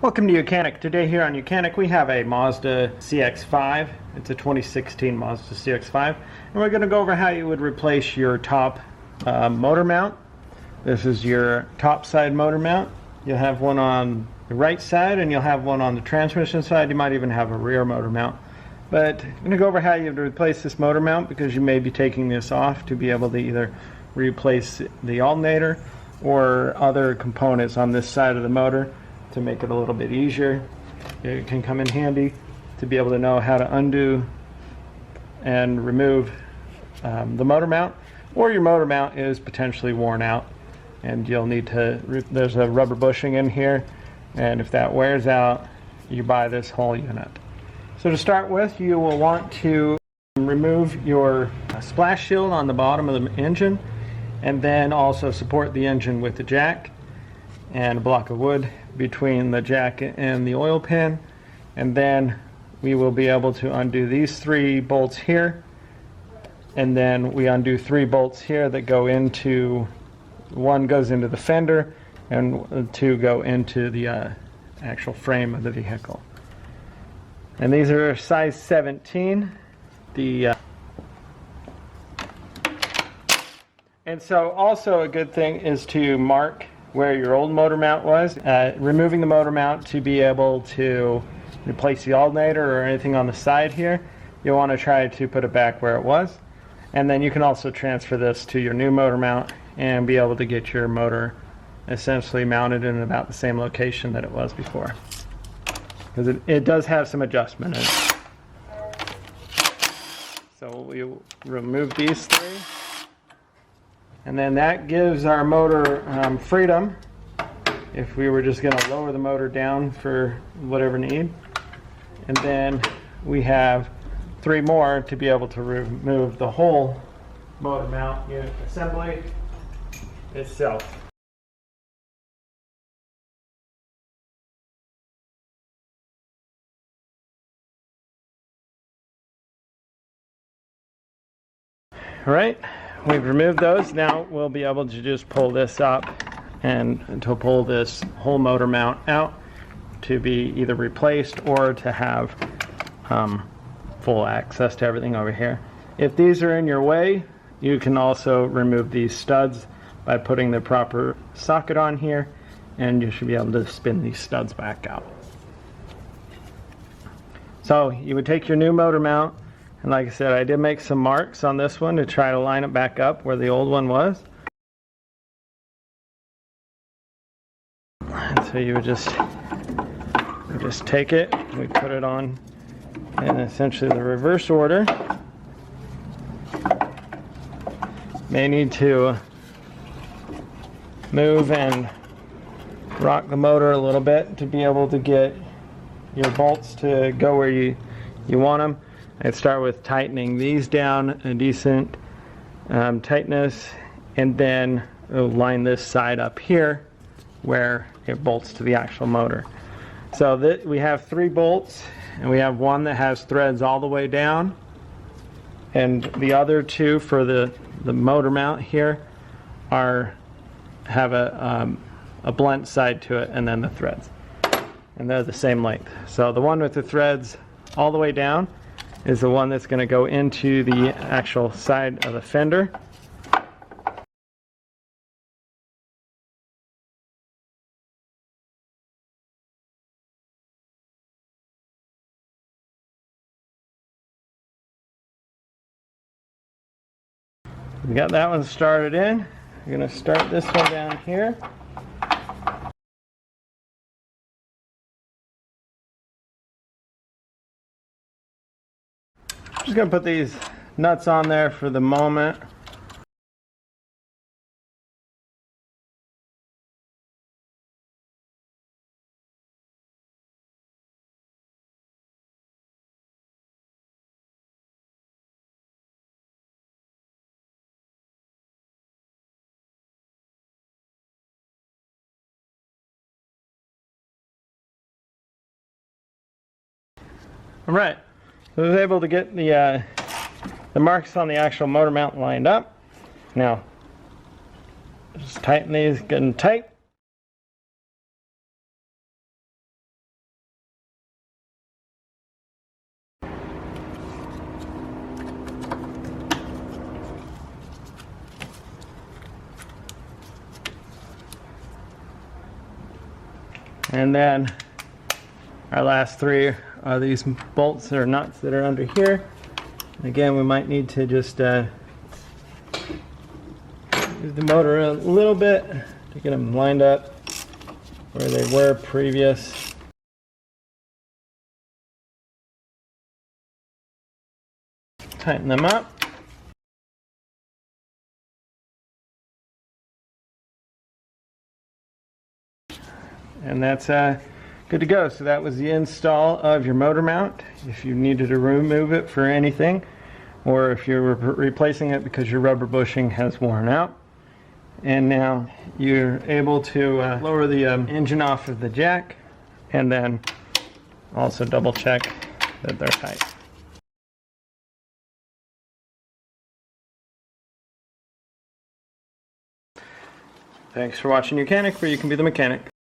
Welcome to YOUCANIC. Today here on YOUCANIC we have a Mazda CX-5. It's a 2016 Mazda CX-5. And we're going to go over how you would replace your top motor mount. This is your top side motor mount. You'll have one on the right side and you'll have one on the transmission side. You might even have a rear motor mount. But I'm going to go over how you would replace this motor mount because you may be taking this off to be able to either replace the alternator or other components on this side of the motor. To make it a little bit easier, it can come in handy to be able to know how to undo and remove the motor mount, or your motor mount is potentially worn out and you'll need to, there's a rubber bushing in here, and if that wears out you buy this whole unit. So to start with, you will want to remove your splash shield on the bottom of the engine, and then also support the engine with the jack and a block of wood between the jack and the oil pan, and then we will be able to undo these 3 bolts here, and then we undo 3 bolts here that go into, one goes into the fender and 2 go into the actual frame of the vehicle. And these are size 17. And so also a good thing is to mark where your old motor mount was, removing the motor mount to be able to replace the alternator or anything on the side here. You'll want to try to put it back where it was, and then you can also transfer this to your new motor mount and be able to get your motor essentially mounted in about the same location that it was before, because it does have some adjustment in it. So we remove these 3. And then that gives our motor freedom if we were just going to lower the motor down for whatever need. And then we have 3 more to be able to remove the whole motor mount unit assembly itself. All right. We've removed those. Now we'll be able to just pull this up and to pull this whole motor mount out to be either replaced or to have full access to everything over here. If these are in your way, you can also remove these studs by putting the proper socket on here, and you should be able to spin these studs back out. So you would take your new motor mount, and like I said, I did make some marks on this one to try to line it back up where the old one was. And so you would just take it, we put it on in essentially the reverse order. May need to move and rock the motor a little bit to be able to get your bolts to go where you want them. I'd start with tightening these down a decent tightness, and then line this side up here where it bolts to the actual motor. So we have 3 bolts, and we have one that has threads all the way down, and the other 2 for the motor mount here have a blunt side to it, and then the threads, and they're the same length. So the one with the threads all the way down is the one that's going to go into the actual side of the fender. We got that one started in. We're going to start this one down here. Just going to put these nuts on there for the moment. All right, so I was able to get the marks on the actual motor mount lined up. Now, just tighten these, get them tight. And then our last three are these bolts or nuts that are under here. Again, we might need to just use the motor a little bit to get them lined up where they were previous. Tighten them up. And that's good to go. So that was the install of your motor mount. If you needed to remove it for anything, or if you're replacing it because your rubber bushing has worn out. And now you're able to lower the engine off of the jack, and then also double check that they're tight. Thanks for watching YOUCANIC, where you can be the mechanic.